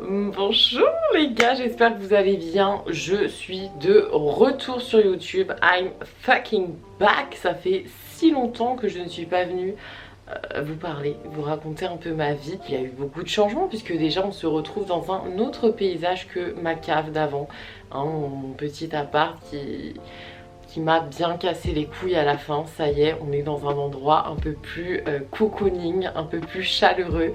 Bonjour les gars, j'espère que vous allez bien. Je suis de retour sur YouTube. I'm fucking back. Ça fait si longtemps que je ne suis pas venue vous parler, vous raconter un peu ma vie. Il y a eu beaucoup de changements puisque déjà on se retrouve dans un autre paysage que ma cave d'avant, hein, mon petit appart qui m'a bien cassé les couilles à la fin. Ça y est, on est dans un endroit un peu plus cocooning, un peu plus chaleureux.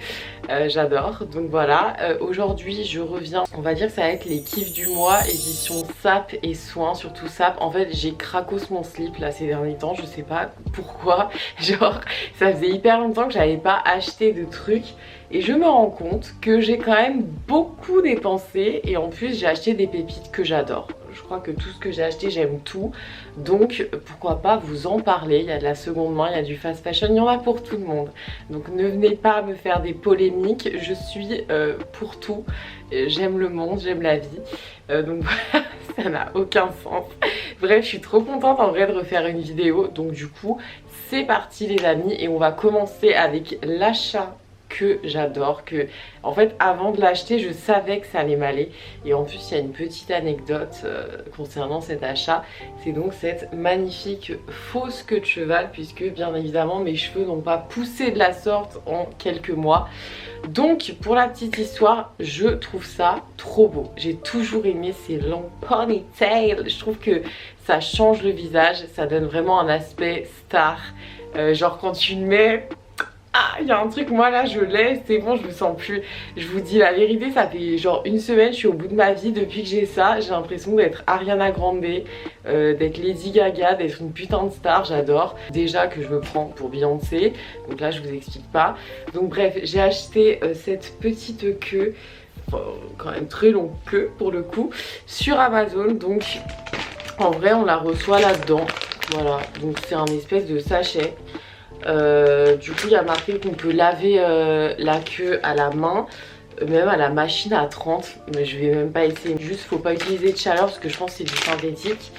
J'adore. Donc voilà, aujourd'hui je reviens, on va dire que ça va être les kiffs du mois, édition sap et soins, surtout sap. En fait j'ai cracos mon slip là ces derniers temps, je sais pas pourquoi. Genre ça faisait hyper longtemps que j'avais pas acheté de trucs. Et je me rends compte que j'ai quand même beaucoup dépensé et en plus j'ai acheté des pépites que j'adore. Je crois que tout ce que j'ai acheté, j'aime tout. Donc pourquoi pas vous en parler. Il y a de la seconde main, il y a du fast fashion, il y en a pour tout le monde. Donc ne venez pas me faire des polémiques, je suis pour tout. J'aime le monde, j'aime la vie. Donc voilà, ça n'a aucun sens. Bref, je suis trop contente en vrai de refaire une vidéo. Donc du coup, c'est parti les amis et on va commencer avec l'achat que j'adore, que en fait avant de l'acheter je savais que ça allait m'aller. Et en plus il y a une petite anecdote concernant cet achat, c'est donc cette magnifique fausse queue de cheval, puisque bien évidemment mes cheveux n'ont pas poussé de la sorte en quelques mois. Donc pour la petite histoire, je trouve ça trop beau. J'ai toujours aimé ces longs ponytails, je trouve que ça change le visage, ça donne vraiment un aspect star. Genre quand tu le mets, ah, il y a un truc, moi là je l'ai, c'est bon, je me sens plus. Je vous dis la vérité, ça fait genre une semaine, je suis au bout de ma vie depuis que j'ai ça. J'ai l'impression d'être Ariana Grande, d'être Lady Gaga, d'être une putain de star, j'adore. Déjà que je me prends pour Beyoncé, donc là je vous explique pas. Donc bref, j'ai acheté cette petite queue, quand même très longue queue pour le coup, sur Amazon. Donc en vrai on la reçoit là-dedans, voilà. Donc c'est un espèce de sachet. Du coup il y a marqué qu'on peut laver la queue à la main, même à la machine à 30, mais je vais même pas essayer. Juste faut pas utiliser de chaleur parce que je pense que c'est du synthétique.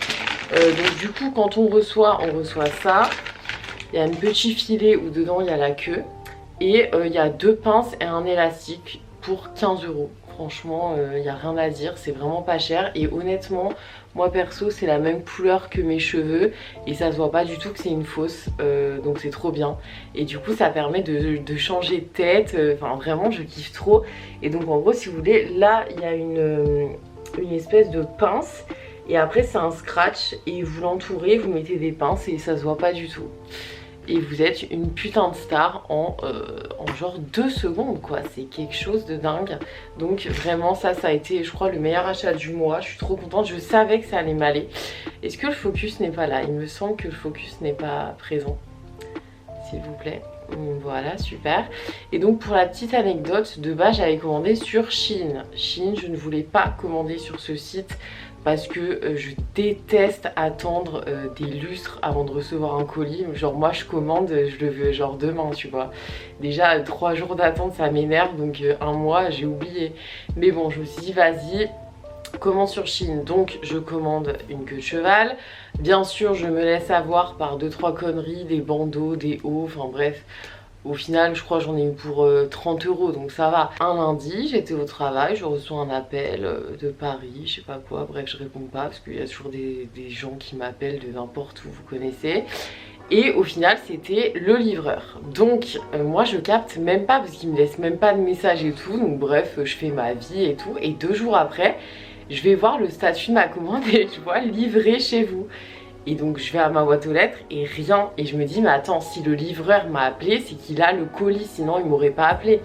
Donc du coup quand on reçoit ça. Il y a un petit filet où dedans il y a la queue. Et il y a deux pinces et un élastique pour 15 €. Franchement, il n'y a rien à dire, c'est vraiment pas cher. Et honnêtement, moi perso, c'est la même couleur que mes cheveux. Et ça se voit pas du tout que c'est une fausse. Donc c'est trop bien. Et du coup, ça permet de changer de tête. Enfin, vraiment, je kiffe trop. Et donc, en gros, si vous voulez, là, il y a une espèce de pince. Et après, c'est un scratch. Et vous l'entourez, vous mettez des pinces et ça se voit pas du tout. Et vous êtes une putain de star en genre 2 secondes quoi, c'est quelque chose de dingue. Donc vraiment ça a été je crois le meilleur achat du mois, je suis trop contente, je savais que ça allait m'aller. Est-ce que le focus n'est pas là? Il me semble que le focus n'est pas présent, s'il vous plaît. Voilà, super. Et donc pour la petite anecdote, de base j'avais commandé sur Shein. Shein, je ne voulais pas commander sur ce site parce que je déteste attendre des lustres avant de recevoir un colis. Genre moi je commande, je le veux genre demain, tu vois. Déjà 3 jours d'attente ça m'énerve, donc un mois j'ai oublié. Mais bon, je me suis dit vas-y, commande sur Shein. Donc je commande une queue de cheval. Bien sûr je me laisse avoir par 2-3 conneries, des bandeaux, des hauts, enfin bref. Au final, je crois que j'en ai eu pour 30 €, donc ça va. Un lundi, j'étais au travail, je reçois un appel de Paris, je sais pas quoi, bref, je réponds pas parce qu'il y a toujours des gens qui m'appellent de n'importe où, vous connaissez. Et au final, c'était le livreur. Donc, moi, je capte même pas parce qu'il me laisse même pas de message et tout. Donc, bref, je fais ma vie et tout. Et 2 jours après, je vais voir le statut de ma commande et je vois livré chez vous. Et donc je vais à ma boîte aux lettres et rien. Et je me dis mais attends, si le livreur m'a appelé, c'est qu'il a le colis, sinon il m'aurait pas appelé.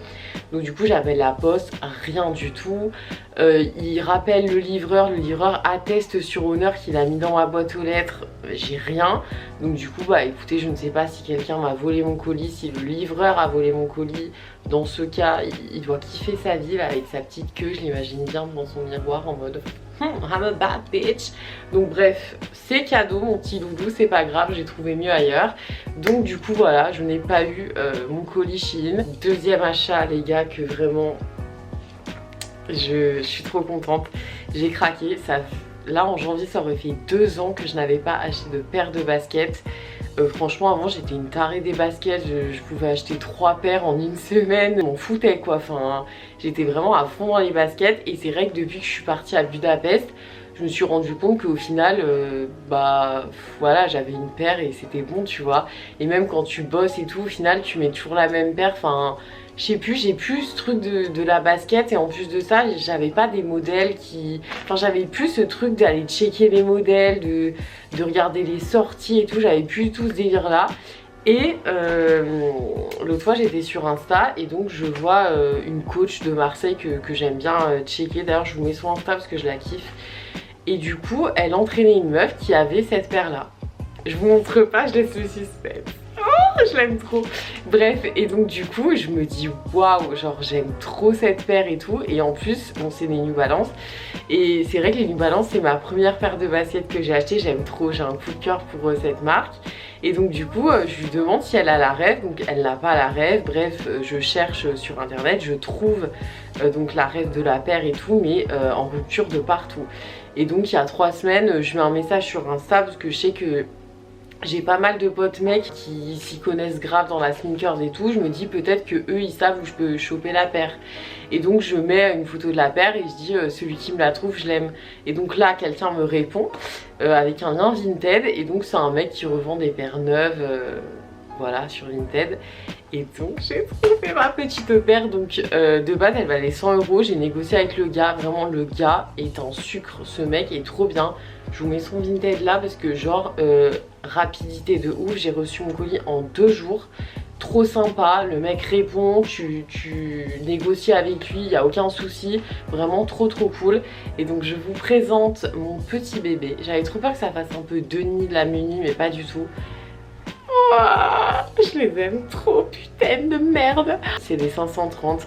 Donc du coup j'appelle la poste, rien du tout. Il rappelle le livreur atteste sur honneur qu'il a mis dans ma boîte aux lettres, j'ai rien. Donc du coup bah écoutez, je ne sais pas si quelqu'un m'a volé mon colis, si le livreur a volé mon colis. Dans ce cas, il doit kiffer sa vie là, avec sa petite queue, je l'imagine bien devant son miroir en mode I'm a bad bitch. Donc bref, c'est cadeau mon petit loulou, c'est pas grave, j'ai trouvé mieux ailleurs. Donc du coup voilà, je n'ai pas eu mon colis Shein. Deuxième achat les gars, que vraiment je suis trop contente. J'ai craqué, là en janvier ça aurait fait 2 ans que je n'avais pas acheté de paire de baskets. Franchement avant j'étais une tarée des baskets, je pouvais acheter 3 paires en une semaine, je m'en foutais quoi, enfin j'étais vraiment à fond dans les baskets. Et c'est vrai que depuis que je suis partie à Budapest, je me suis rendu compte qu'au final, bah voilà, j'avais une paire et c'était bon, tu vois. Et même quand tu bosses et tout, au final, tu mets toujours la même paire. Enfin, je sais plus, j'ai plus ce truc de la basket. Et en plus de ça, j'avais pas des modèles qui... Enfin, j'avais plus ce truc d'aller checker les modèles, de regarder les sorties et tout. J'avais plus tout ce délire-là. Et l'autre fois j'étais sur Insta et donc je vois une coach de Marseille que j'aime bien checker. D'ailleurs je vous mets son Insta parce que je la kiffe. Et du coup elle entraînait une meuf qui avait cette paire là. Je vous montre pas, je laisse le suspense. Oh, je l'aime trop. Bref, et donc du coup je me dis waouh, genre j'aime trop cette paire et tout. Et en plus bon c'est des New Balance. Et c'est vrai que les New Balance c'est ma première paire de baskets que j'ai acheté. J'aime trop, j'ai un coup de cœur pour cette marque. Et donc du coup je lui demande si elle a la rêve, donc elle n'a pas la rêve. Bref je cherche sur internet, je trouve donc la rêve de la paire et tout, mais en rupture de partout. Et donc il y a 3 semaines je mets un message sur Insta parce que je sais que j'ai pas mal de potes mecs qui s'y connaissent grave dans la sneakers et tout. Je me dis peut-être que eux ils savent où je peux choper la paire. Et donc je mets une photo de la paire et je dis celui qui me la trouve je l'aime. Et donc là quelqu'un me répond avec un lien Vinted. Et donc c'est un mec qui revend des paires neuves voilà sur Vinted. Et donc j'ai trouvé ma petite paire. Donc de base elle valait 100 €. J'ai négocié avec le gars. Vraiment le gars est un sucre. Ce mec est trop bien. Je vous mets son Vinted là parce que genre rapidité de ouf. J'ai reçu mon colis en 2 jours. Trop sympa, le mec répond, tu négocies avec lui, il n'y a aucun souci. Vraiment trop cool. Et donc je vous présente mon petit bébé. J'avais trop peur que ça fasse un peu Denis de la Muni, mais pas du tout. Oh, je les aime trop, putain de merde. C'est des 530.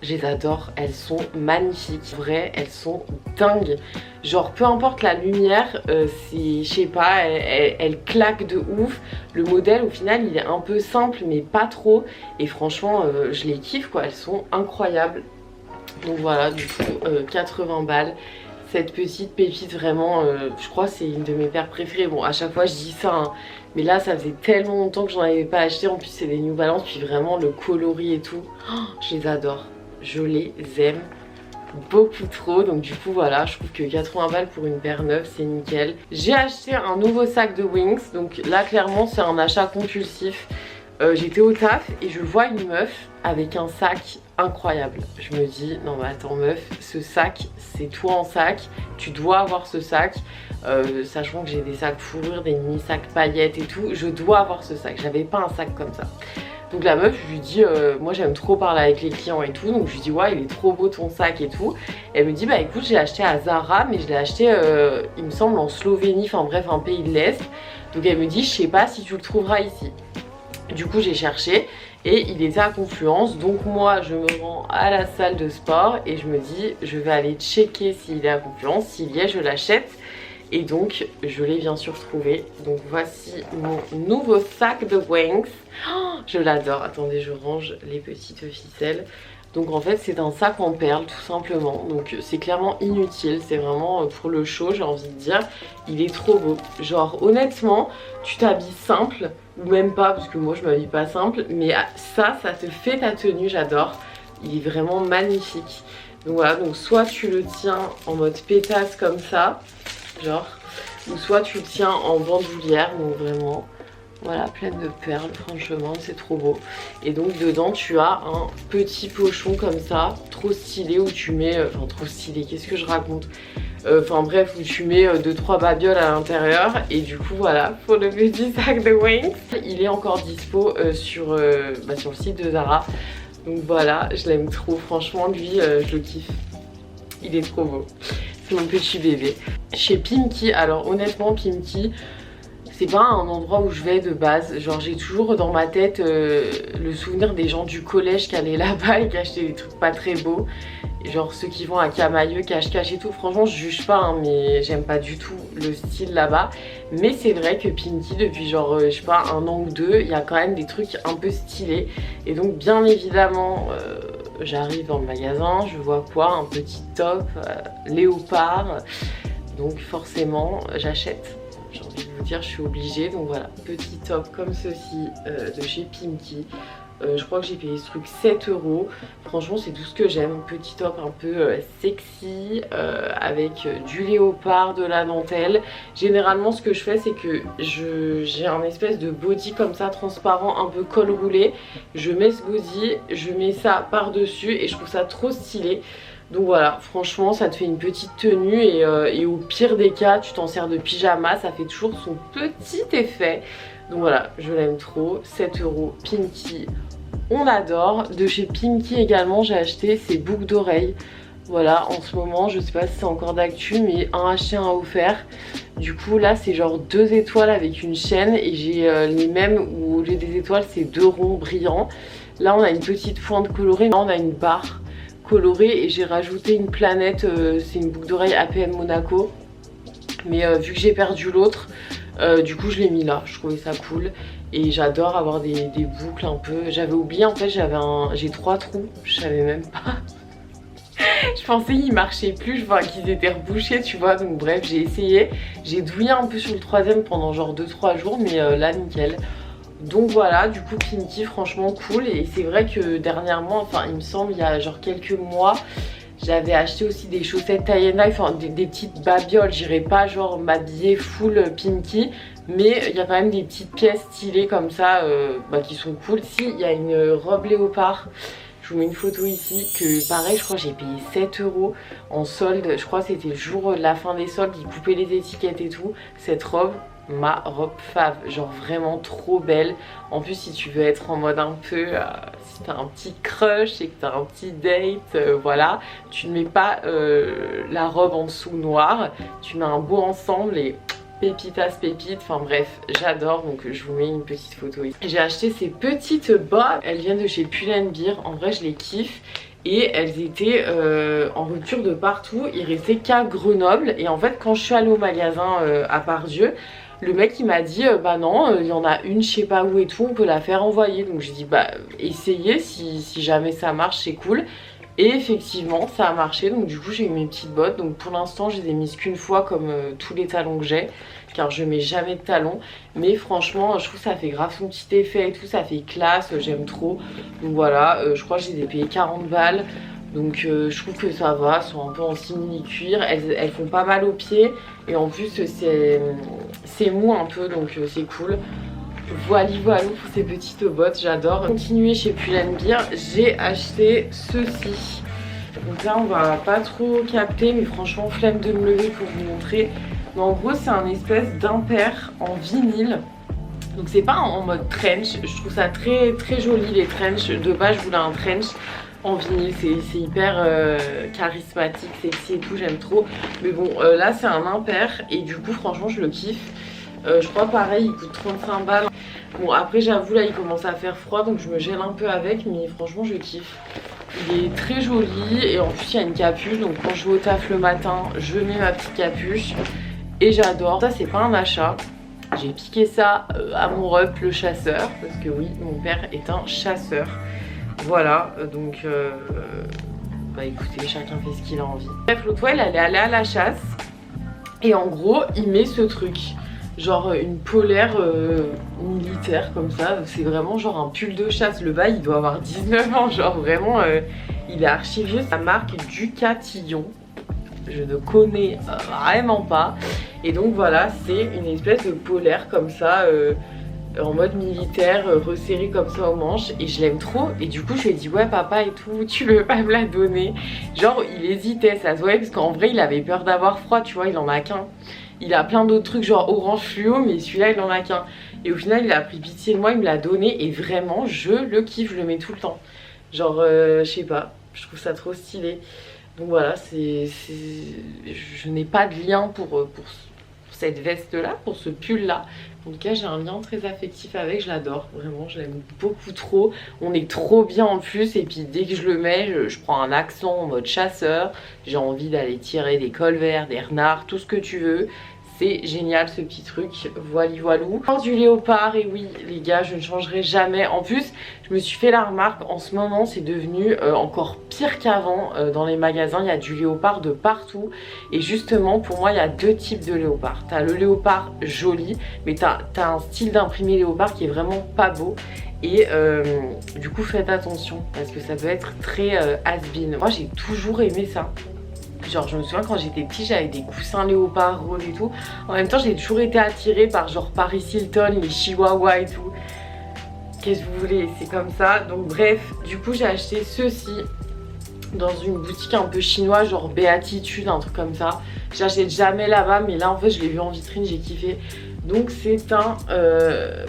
Je les adore, elles sont magnifiques. En vrai, elles sont dingues. Genre peu importe la lumière, c'est, je sais pas, elle claque de ouf. Le modèle au final il est un peu simple mais pas trop. Et franchement je les kiffe quoi, elles sont incroyables. Donc voilà, du coup 80 balles. Cette petite pépite vraiment, je crois que c'est une de mes paires préférées. Bon à chaque fois je dis ça hein, mais là ça faisait tellement longtemps que j'en avais pas acheté. En plus c'est des New Balance, puis vraiment le coloris et tout, oh, je les adore. Je les aime beaucoup trop. Donc du coup voilà, je trouve que 80 balles pour une paire neuve c'est nickel. J'ai acheté un nouveau sac de Wings. Donc là clairement c'est un achat compulsif. J'étais au taf et je vois une meuf avec un sac incroyable. Je me dis non mais attends meuf, ce sac c'est toi en sac, tu dois avoir ce sac. Sachant que j'ai des sacs fourrure, des mini sacs paillettes et tout, je dois avoir ce sac. J'avais pas un sac comme ça. Donc la meuf, je lui dis, moi j'aime trop parler avec les clients et tout, donc je lui dis ouais il est trop beau ton sac et tout. Et elle me dit bah écoute j'ai acheté à Zara, mais je l'ai acheté il me semble en Slovénie, enfin bref un pays de l'Est. Donc elle me dit je sais pas si tu le trouveras ici. Du coup j'ai cherché et il était à Confluence, donc moi je me rends à la salle de sport et je me dis je vais aller checker s'il est à Confluence, s'il y est je l'achète. Et donc je l'ai bien sûr trouvé. Donc voici mon nouveau sac de Wings. Oh, je l'adore. Attendez, je range les petites ficelles. Donc en fait c'est un sac en perles tout simplement. Donc c'est clairement inutile. C'est vraiment pour le show j'ai envie de dire. Il est trop beau. Genre honnêtement tu t'habilles simple. Ou même pas parce que moi je m'habille pas simple. Mais ça te fait ta tenue, j'adore. Il est vraiment magnifique. Donc voilà, donc soit tu le tiens en mode pétasse comme ça. Genre, ou soit tu le tiens en bandoulière, donc vraiment voilà, pleine de perles, franchement c'est trop beau. Et donc dedans tu as un petit pochon comme ça, trop stylé, où tu mets, enfin trop stylé, qu'est-ce que je raconte, enfin bref, où tu mets 2-3 babioles à l'intérieur. Et du coup voilà, pour le petit sac de Wings, il est encore dispo sur le site de Zara. Donc voilà, je l'aime trop, franchement lui je le kiffe, il est trop beau. C'est mon petit bébé. Chez Pimkie, alors honnêtement Pimkie c'est pas un endroit où je vais de base. Genre j'ai toujours dans ma tête le souvenir des gens du collège qui allaient là-bas et qui achetaient des trucs pas très beaux. Genre ceux qui vont à Camailleux, cache-cache et tout. Franchement je juge pas hein, mais j'aime pas du tout le style là-bas. Mais c'est vrai que Pimkie depuis genre je sais pas 1 an ou 2, il y a quand même des trucs un peu stylés. Et donc bien évidemment j'arrive dans le magasin, je vois quoi, un petit top léopard. Donc forcément j'achète. J'ai envie de vous dire, je suis obligée. Donc voilà, petit top comme ceci de chez Pimkie. Je crois que j'ai payé ce truc 7 €. Franchement c'est tout ce que j'aime. Petit top un peu sexy avec du léopard, de la dentelle. Généralement ce que je fais c'est que j'ai un espèce de body comme ça transparent, un peu col roulé. Je mets ce body, je mets ça par dessus et je trouve ça trop stylé. Donc voilà, franchement ça te fait une petite tenue et au pire des cas tu t'en sers de pyjama, ça fait toujours son petit effet. Donc voilà, je l'aime trop. 7 €, Pimkie, on adore. De chez Pimkie également j'ai acheté ces boucles d'oreilles. Voilà, en ce moment je sais pas si c'est encore d'actu mais un acheté un offert. Du coup là c'est genre 2 étoiles avec une chaîne et j'ai les mêmes où au lieu des étoiles c'est 2 ronds brillants. Là on a une petite pointe colorée, là on a une barre colorée et j'ai rajouté une planète, c'est une boucle d'oreille APM Monaco. Mais vu que j'ai perdu l'autre, du coup je l'ai mis là, je trouvais ça cool. Et j'adore avoir des boucles un peu. J'avais oublié en fait, j'ai 3 trous, je savais même pas. Je pensais qu'ils marchaient plus, enfin qu'ils étaient rebouchés tu vois. Donc bref j'ai essayé, j'ai douillé un peu sur le troisième pendant genre 2-3 jours. Mais là nickel. Donc voilà, du coup Pimkie franchement cool. Et c'est vrai que dernièrement, enfin il me semble il y a genre quelques mois, j'avais acheté aussi des chaussettes tie and dye, enfin des petites babioles. J'irai pas genre m'habiller full Pimkie, mais il y a quand même des petites pièces stylées comme ça qui sont cool. Si, il y a une robe léopard, je vous mets une photo ici, que pareil je crois j'ai payé 7 € en solde. Je crois que c'était le jour de la fin des soldes, ils coupaient les étiquettes et tout. Cette robe, ma robe fave, genre vraiment trop belle. En plus si tu veux être en mode un peu si t'as un petit crush et que t'as un petit date, voilà, tu ne mets pas la robe en dessous noire, tu mets un beau ensemble et pépitas pépite. Enfin bref, j'adore. Donc je vous mets une petite photo ici. J'ai acheté ces petites bottes, elles viennent de chez Pull&Bear. En vrai je les kiffe. Et elles étaient en rupture de partout, il restait qu'à Grenoble. Et en fait quand je suis allée au magasin à Pardieu, le mec il m'a dit bah non, il y en a une je sais pas où et tout, on peut la faire envoyer. Donc j'ai dit bah essayez, si jamais ça marche c'est cool. Et effectivement ça a marché, donc du coup j'ai eu mes petites bottes. Donc pour l'instant je les ai mises qu'une fois comme tous les talons que j'ai, car je mets jamais de talons. Mais franchement je trouve que ça fait grave son petit effet et tout, ça fait classe, j'aime trop. Donc voilà, je crois que je les ai payées 40 balles. Donc je trouve que ça va, elles sont un peu en simili cuir, elles font pas mal aux pieds. Et en plus c'est mou un peu, donc c'est cool. Voilà pour ces petites bottes, j'adore. Continuer chez Pull&Bear, j'ai acheté ceci. Donc là on va pas trop capter, mais franchement flemme de me lever pour vous montrer. Mais en gros c'est un espèce d'impair en vinyle. Donc c'est pas en mode trench, je trouve ça très très joli les trench. De base je voulais un trench en vinyle, c'est hyper charismatique, sexy et tout, j'aime trop. Mais bon là c'est un impair et du coup franchement je le kiffe. Je crois pareil il coûte 35 balles. Bon après j'avoue là il commence à faire froid donc je me gèle un peu avec, mais franchement je kiffe. Il est très joli et en plus il y a une capuche, donc quand je vais au taf le matin je mets ma petite capuche et j'adore. Ça c'est pas un achat, j'ai piqué ça à mon rep le chasseur, parce que oui mon père est un chasseur. Voilà donc bah écoutez chacun fait ce qu'il a envie. Bref l'autre fois elle allait aller à la chasse et en gros il met ce truc, genre une polaire militaire comme ça. C'est vraiment genre un pull de chasse. Le bail il doit avoir 19 ans, genre vraiment il est archi vieux. Ça marque Ducatillon, je ne connais vraiment pas. Et donc voilà c'est une espèce de polaire comme ça en mode militaire, resserré comme ça aux manches. Et je l'aime trop. Et du coup je lui ai dit ouais papa et tout, tu veux pas me la donner? Genre il hésitait, ça se voyait, parce qu'en vrai il avait peur d'avoir froid, tu vois, il en a qu'un. Il a plein d'autres trucs genre orange fluo, mais celui-là il en a qu'un. Et au final il a pris pitié de moi, il me l'a donné. Et vraiment je le kiffe, je le mets tout le temps. Genre je sais pas, je trouve ça trop stylé. Donc voilà, je n'ai pas de lien pour cette veste là, pour ce pull là. En tout cas j'ai un lien très affectif avec, je l'adore, vraiment je l'aime beaucoup trop. On est trop bien en plus, et puis dès que je le mets je prends un accent en mode chasseur. J'ai envie d'aller tirer des cols verts, des renards, tout ce que tu veux. c'est génial ce petit truc, voilou. Encore du léopard, et oui les gars, je ne changerai jamais. En plus, je me suis fait la remarque, en ce moment c'est devenu encore pire qu'avant. Dans les magasins, il y a du léopard de partout. Et justement, pour moi, il y a deux types de léopard. T'as le léopard joli, mais t'as un style d'imprimé léopard qui est vraiment pas beau. Et du coup, faites attention parce que ça peut être très has-been. Moi, j'ai toujours aimé ça. Genre je me souviens quand j'étais petite, j'avais des coussins léopard rose et tout. En même temps j'ai toujours été attirée par genre Paris Hilton, les chihuahuas et tout. Qu'est-ce que vous voulez, c'est comme ça. Donc bref, du coup j'ai acheté ceci dans une boutique un peu chinoise, genre Béatitude, un truc comme ça. J'achète jamais là-bas, mais là en fait je l'ai vu en vitrine, j'ai kiffé. Donc c'est un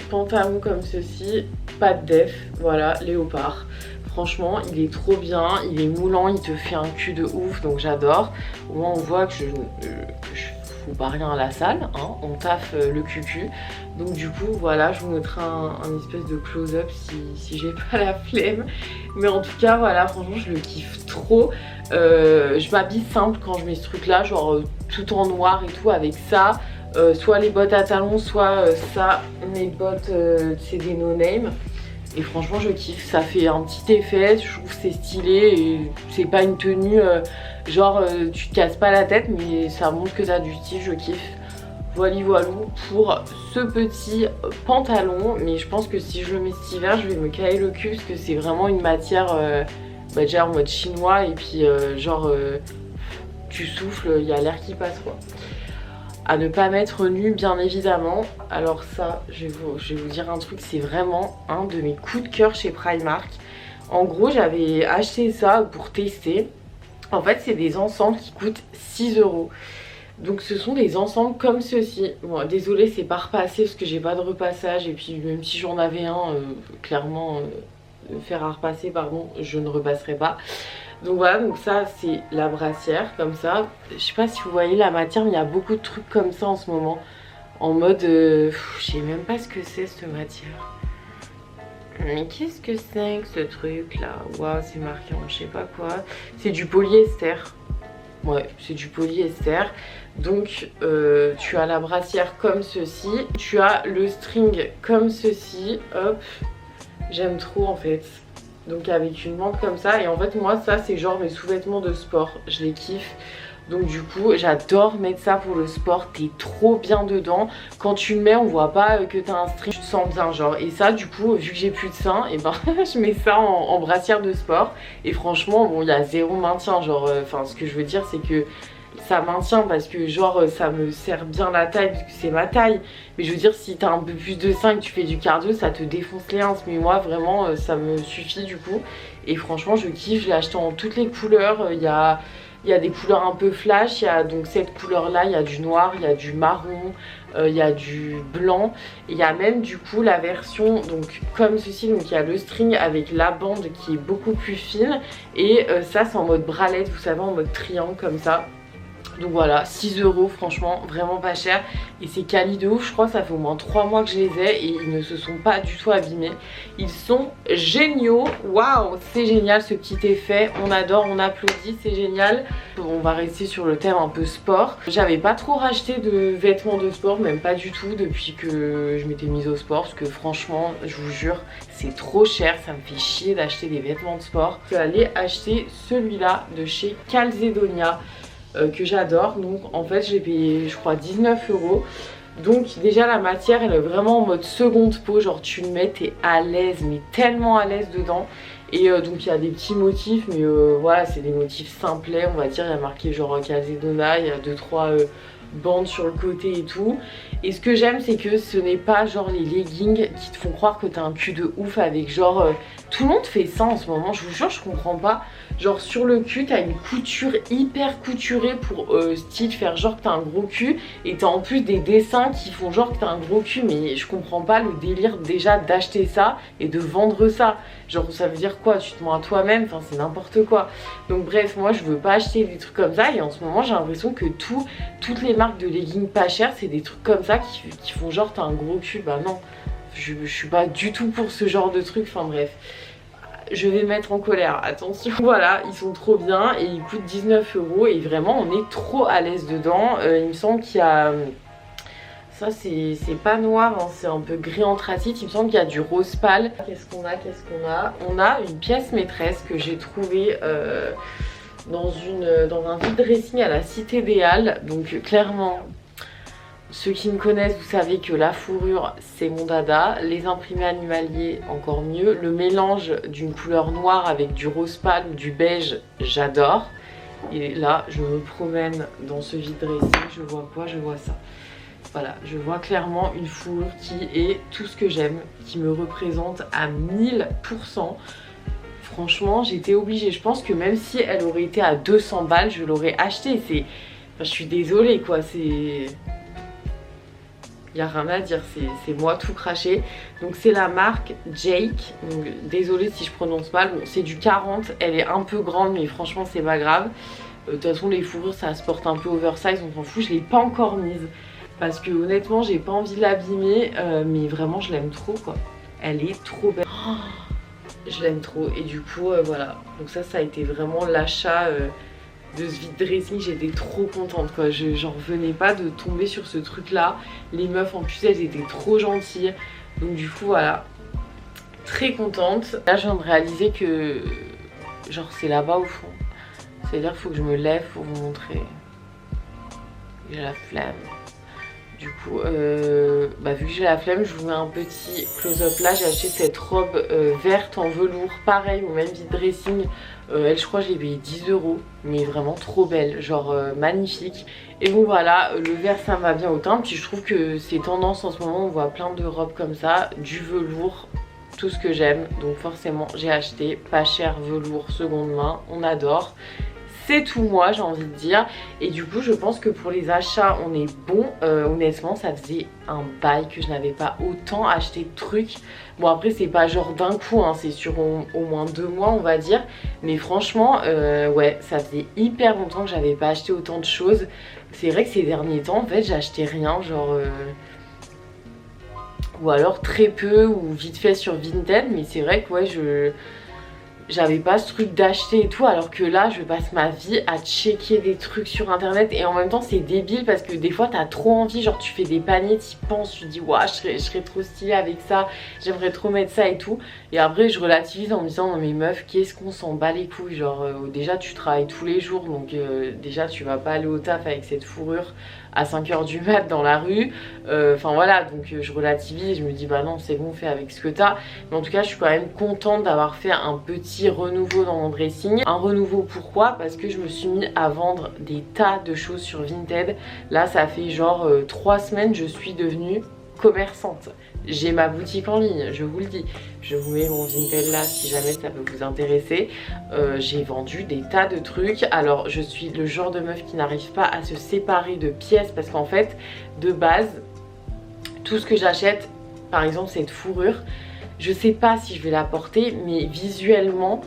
pantalon comme ceci, pas de def, voilà, léopard. Franchement, il est trop bien, il est moulant, il te fait un cul de ouf, donc j'adore. Au moins on voit que je fous pas rien à la salle, hein, on taffe le cucu. Donc du coup, voilà, je vous montrerai un espèce de close-up si j'ai pas la flemme. Mais en tout cas, voilà, franchement, je le kiffe trop. Je m'habille simple quand je mets ce truc-là, genre tout en noir et tout, avec ça. Soit les bottes à talons, soit ça, mes bottes, c'est des no-name. Et franchement je kiffe, ça fait un petit effet, je trouve que c'est stylé et c'est pas une tenue genre tu te casses pas la tête, mais ça montre que t'as du style, je kiffe. Voilou pour ce petit pantalon, mais je pense que si je le mets cet hiver je vais me caler le cul parce que c'est vraiment une matière déjà en mode chinois et puis genre tu souffles, il y a l'air qui passe quoi. À ne pas mettre nu bien évidemment. Alors ça, je vais vous dire un truc, c'est vraiment un de mes coups de cœur chez Primark. En gros, j'avais acheté ça pour tester. En fait, c'est des ensembles qui coûtent 6 €. Donc ce sont des ensembles comme ceci. Bon, désolée, c'est pas repassé parce que j'ai pas de repassage. Et puis même si j'en avais un, clairement, faire à repasser, pardon, je ne repasserai pas. Donc voilà, donc ça c'est la brassière comme ça. Je sais pas si vous voyez la matière, mais il y a beaucoup de trucs comme ça en ce moment. En mode, je sais même pas ce que c'est cette matière. Mais qu'est-ce que c'est que ce truc là? Waouh, c'est marqué en je sais pas quoi. C'est du polyester. Ouais, c'est du polyester. Donc tu as la brassière comme ceci. Tu as le string comme ceci. Hop, j'aime trop en fait. Donc avec une bande comme ça, et en fait moi ça c'est genre mes sous-vêtements de sport, je les kiffe. Donc du coup j'adore mettre ça pour le sport, t'es trop bien dedans. Quand tu le mets on voit pas que t'as un string, tu te sens bien genre. Et ça du coup vu que j'ai plus de seins, et ben je mets ça en brassière de sport. Et franchement bon il y a zéro maintien genre, enfin ce que je veux dire c'est que ça maintient parce que genre ça me sert bien la taille parce que c'est ma taille. Mais je veux dire si t'as un peu plus de seins et que tu fais du cardio ça te défonce les hanches. Mais moi vraiment ça me suffit du coup. Et franchement je kiffe, je l'ai acheté en toutes les couleurs. Il y a des couleurs un peu flash, il y a donc cette couleur là, il y a du noir, il y a du marron, il y a du blanc. Il y a même du coup la version donc comme ceci, donc il y a le string avec la bande qui est beaucoup plus fine. Et ça c'est en mode bralette, vous savez, en mode triangle comme ça. Donc voilà, 6 €, franchement vraiment pas cher. Et c'est quali de ouf, je crois que ça fait au moins 3 mois que je les ai et ils ne se sont pas du tout abîmés. Ils sont géniaux, waouh, c'est génial ce petit effet, on adore, on applaudit, c'est génial. On va rester sur le thème un peu sport. J'avais pas trop racheté de vêtements de sport, même pas du tout depuis que je m'étais mise au sport. Parce que franchement, je vous jure, c'est trop cher, ça me fait chier d'acheter des vêtements de sport. Je suis allée acheter celui-là de chez Calzedonia. Que j'adore, donc en fait j'ai payé je crois 19 €. Donc déjà la matière elle est vraiment en mode seconde peau, genre tu le mets, t'es à l'aise, mais tellement à l'aise dedans. Et donc il y a des petits motifs, mais voilà c'est des motifs simplets on va dire. Il y a marqué genre Calzedonia, il y a 2-3 bandes sur le côté et tout. Et ce que j'aime c'est que ce n'est pas genre les leggings qui te font croire que t'as un cul de ouf avec genre tout le monde fait ça en ce moment, je vous jure je comprends pas. Genre sur le cul t'as une couture hyper couturée pour style faire genre que t'as un gros cul. Et t'as en plus des dessins qui font genre que t'as un gros cul. Mais je comprends pas le délire déjà d'acheter ça et de vendre ça. Genre ça veut dire quoi? Tu te mens à toi-même, enfin c'est n'importe quoi. Donc bref, moi je veux pas acheter des trucs comme ça. Et en ce moment j'ai l'impression que toutes les marques de leggings pas chères c'est des trucs comme ça qui font genre t'as un gros cul. Bah non, je suis pas du tout pour ce genre de truc, enfin bref. Je vais me mettre en colère, attention. Voilà, ils sont trop bien et ils coûtent 19 € et vraiment on est trop à l'aise dedans. Il me semble qu'il y a ça c'est pas noir, hein, c'est un peu gris anthracite. Il me semble qu'il y a du rose pâle. Qu'est-ce qu'on a? On a une pièce maîtresse que j'ai trouvée dans un vide dressing à la Cité des Halles. Donc clairement, ceux qui me connaissent, vous savez que la fourrure c'est mon dada. Les imprimés animaliers encore mieux. Le mélange d'une couleur noire avec du rose pâle ou du beige, j'adore. Et là je me promène dans ce vide dressing, je vois quoi? Je vois ça. Voilà, je vois clairement une fourrure qui est tout ce que j'aime, qui me représente à 1000%. Franchement, j'étais obligée. Je pense que même si elle aurait été à 200 balles, je l'aurais achetée. Enfin, je suis désolée quoi, c'est... Il n'y a rien à dire, c'est moi tout craché. Donc c'est la marque Jake. Donc désolée si je prononce mal. Bon, c'est du 40, elle est un peu grande mais franchement c'est pas grave. De toute façon les fourrures ça se porte un peu oversize, on s'en fout. Je l'ai pas encore mise parce que honnêtement j'ai pas envie de l'abîmer. Mais vraiment je l'aime trop quoi. Elle est trop belle. Oh, je l'aime trop et du coup voilà. Donc ça a été vraiment l'achat de ce vide dressing. J'étais trop contente quoi, j'en revenais pas de tomber sur ce truc là. Les meufs en plus elles étaient trop gentilles, donc du coup voilà, très contente. Là je viens de réaliser que genre c'est là-bas au fond, c'est à dire qu'il faut que je me lève pour vous montrer. J'ai la flemme. Du coup, vu que j'ai la flemme, je vous mets un petit close-up là. J'ai acheté cette robe verte en velours, pareil, au même vide dressing. Elle, je crois, je l'ai payé 10 €, mais vraiment trop belle, genre magnifique. Et bon, voilà, le vert ça me va bien au teint. Puis je trouve que c'est tendance en ce moment, on voit plein de robes comme ça, du velours, tout ce que j'aime. Donc forcément, j'ai acheté, pas cher, velours, seconde main, on adore. C'est tout moi j'ai envie de dire. Et du coup je pense que pour les achats on est bon. Honnêtement ça faisait un bail que je n'avais pas autant acheté de trucs. Bon après c'est pas genre d'un coup hein, c'est sur au moins 2 mois on va dire. Mais franchement ouais ça faisait hyper longtemps que j'avais pas acheté autant de choses. C'est vrai que ces derniers temps en fait j'ai acheté rien genre... Ou alors très peu ou vite fait sur Vinted. Mais c'est vrai que ouais j'avais pas ce truc d'acheter et tout, alors que là je passe ma vie à checker des trucs sur internet. Et en même temps c'est débile parce que des fois t'as trop envie, genre tu fais des paniers, t'y penses, tu te dis ouah je serais trop stylée avec ça, j'aimerais trop mettre ça et tout. Et après je relativise en me disant non mais meuf qu'est-ce qu'on s'en bat les couilles, genre déjà tu travailles tous les jours donc déjà tu vas pas aller au taf avec cette fourrure à 5 h du mat dans la rue. Enfin voilà, donc je relativise, je me dis bah non c'est bon, fais avec ce que t'as. Mais en tout cas je suis quand même contente d'avoir fait un petit renouveau dans mon dressing. Un renouveau pourquoi? Parce que je me suis mis à vendre des tas de choses sur Vinted. Là ça fait genre 3 semaines je suis devenue commerçante. J'ai ma boutique en ligne, je vous le dis. Je vous mets mon Vinted là si jamais ça peut vous intéresser. J'ai vendu des tas de trucs. Alors je suis le genre de meuf qui n'arrive pas à se séparer de pièces parce qu'en fait de base tout ce que j'achète, par exemple cette fourrure, je sais pas si je vais la porter mais visuellement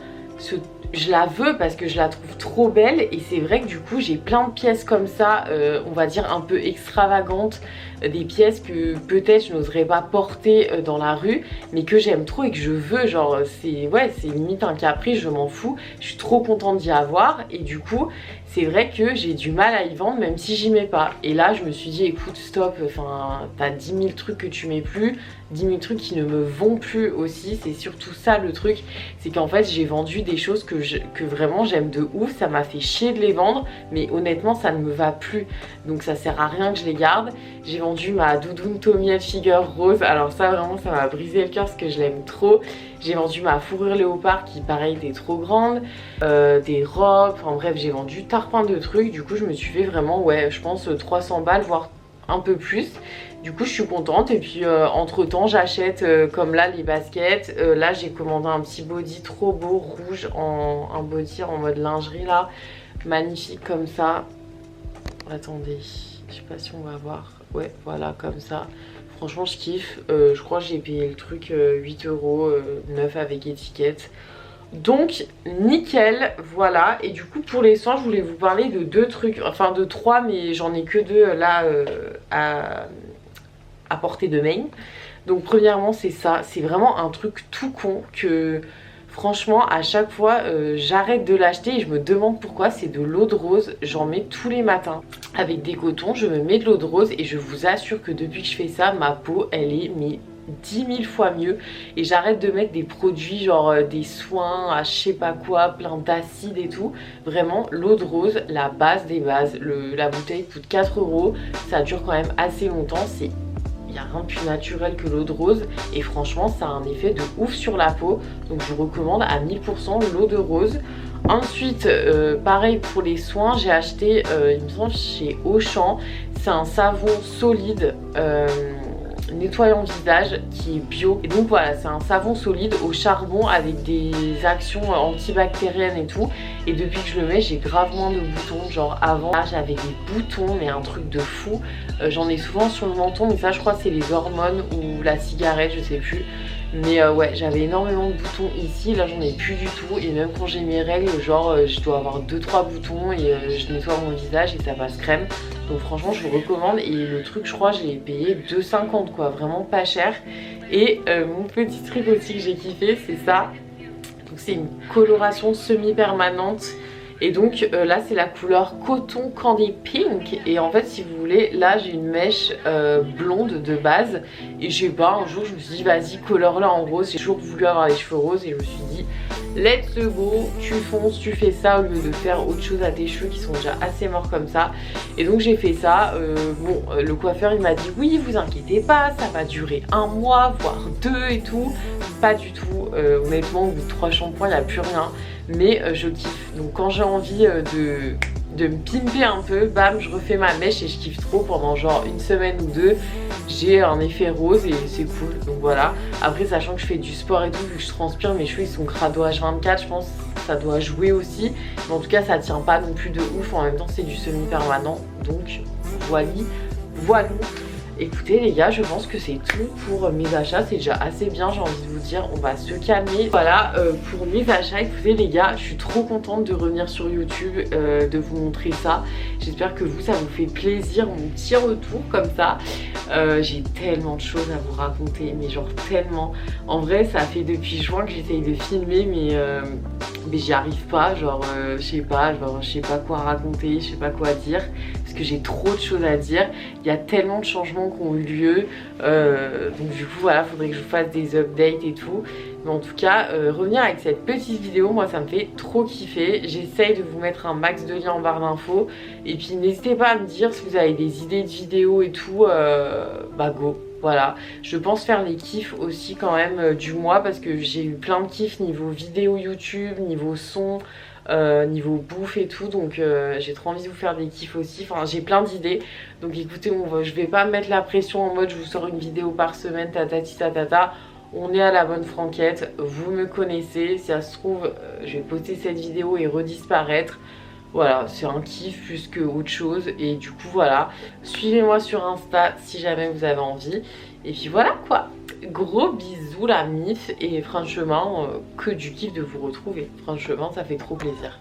je la veux parce que je la trouve trop belle. Et c'est vrai que du coup j'ai plein de pièces comme ça, on va dire un peu extravagantes, des pièces que peut-être je n'oserais pas porter dans la rue mais que j'aime trop et que je veux, genre c'est ouais, c'est limite un caprice, je m'en fous, je suis trop contente d'y avoir. Et du coup c'est vrai que j'ai du mal à y vendre même si j'y mets pas. Et là je me suis dit écoute stop, enfin t'as 10 000 trucs que tu mets plus, 10 000 trucs qui ne me vont plus aussi. C'est surtout ça le truc, c'est qu'en fait j'ai vendu des choses que vraiment j'aime de ouf, ça m'a fait chier de les vendre mais honnêtement ça ne me va plus, donc ça sert à rien que je les garde. J'ai vendu ma doudoune Tommy Hilfiger rose, alors ça vraiment ça m'a brisé le cœur parce que je l'aime trop. J'ai vendu ma fourrure léopard qui pareil était trop grande, des robes, enfin bref j'ai vendu tarpin de trucs. Du coup je me suis fait vraiment ouais je pense 300 balles voire un peu plus. Du coup je suis contente. Et puis entre temps j'achète comme là les baskets. Là j'ai commandé un petit body trop beau rouge, un body en mode lingerie là, magnifique comme ça. Attendez, je sais pas si on va voir. Ouais voilà comme ça. Franchement je kiffe. Je crois que j'ai payé le truc 8 €, neuf avec étiquette. Donc nickel, voilà. Et du coup pour les soins je voulais vous parler de 2 trucs, enfin de 3 mais j'en ai que 2 là à portée de main. Donc premièrement c'est ça, c'est vraiment un truc tout con que Franchement à chaque fois j'arrête de l'acheter et je me demande pourquoi. C'est de l'eau de rose, j'en mets tous les matins avec des cotons, je me mets de l'eau de rose et je vous assure que depuis que je fais ça, ma peau elle est 10 000 fois mieux. Et j'arrête de mettre des produits genre des soins à je sais pas quoi, plein d'acide et tout. Vraiment l'eau de rose, la base des bases. La bouteille coûte 4 €, ça dure quand même assez longtemps. Il n'y a rien de plus naturel que l'eau de rose et franchement ça a un effet de ouf sur la peau, donc je vous recommande à 1000% l'eau de rose. Ensuite pareil pour les soins, j'ai acheté il me semble chez Auchan, c'est un savon solide nettoyant visage qui est bio, et donc voilà, c'est un savon solide au charbon avec des actions antibactériennes et tout. Et depuis que je le mets, j'ai grave moins de boutons. Genre avant là j'avais des boutons mais un truc de fou. J'en ai souvent sur le menton, mais ça je crois c'est les hormones ou la cigarette, je sais plus. Mais ouais, j'avais énormément de boutons ici, là j'en ai plus du tout. Et même quand j'ai mes règles, genre je dois avoir 2-3 boutons et je nettoie mon visage et ça passe crème. Donc franchement je vous recommande. Et le truc je crois je l'ai payé 2,50 quoi, vraiment pas cher. Et mon petit truc aussi que j'ai kiffé, c'est ça. Donc c'est une coloration semi-permanente. Et donc là c'est la couleur coton candy pink. Et en fait si vous voulez, là j'ai une mèche blonde de base. Et je sais pas, un jour je me suis dit vas-y colore-la en rose. J'ai toujours voulu avoir les cheveux roses et je me suis dit let's go, tu fonces, tu fais ça au lieu de faire autre chose à tes cheveux qui sont déjà assez morts comme ça. Et donc j'ai fait ça. Bon le coiffeur il m'a dit oui vous inquiétez pas, ça va durer 1 mois voire 2 et tout. Pas du tout, honnêtement au bout de 3 shampoings il n'y a plus rien. Mais je kiffe, donc quand j'ai envie de me pimper un peu, bam je refais ma mèche et je kiffe trop. Pendant genre 1 semaine ou 2 j'ai un effet rose et c'est cool. Donc voilà, après sachant que je fais du sport et tout, vu que je transpire, mes cheveux ils sont crado H24, je pense que ça doit jouer aussi. Mais en tout cas ça tient pas non plus de ouf, en même temps c'est du semi-permanent. Donc voilà. Écoutez les gars, je pense que c'est tout pour mes achats, c'est déjà assez bien, j'ai envie de vous dire, on va se calmer. Voilà pour mes achats. Écoutez les gars, je suis trop contente de revenir sur YouTube, de vous montrer ça. J'espère que vous, ça vous fait plaisir, mon petit retour comme ça. J'ai tellement de choses à vous raconter, mais genre tellement. En vrai ça fait depuis juin que j'essaye de filmer, mais j'y arrive pas, genre je sais pas quoi raconter, je sais pas quoi dire, parce que j'ai trop de choses à dire. Il y a tellement de changements qui ont eu lieu, donc du coup voilà, faudrait que je vous fasse des updates et tout. Mais en tout cas revenir avec cette petite vidéo, moi ça me fait trop kiffer. J'essaye de vous mettre un max de liens en barre d'infos, et puis n'hésitez pas à me dire si vous avez des idées de vidéos et tout, bah go. Voilà, je pense faire les kiffs aussi quand même du mois, parce que j'ai eu plein de kiffs niveau vidéo YouTube, niveau son, niveau bouffe et tout. Donc j'ai trop envie de vous faire des kiffs aussi, enfin j'ai plein d'idées. Donc écoutez, je vais pas me mettre la pression en mode je vous sors une vidéo par semaine, tatati tatata. On est à la bonne franquette, vous me connaissez, si ça se trouve je vais poster cette vidéo et redisparaître. Voilà, c'est un kiff plus que autre chose. Et du coup voilà, suivez-moi sur Insta si jamais vous avez envie. Et puis voilà quoi, gros bisous la mif. Et franchement que du kiff de vous retrouver. Franchement ça fait trop plaisir.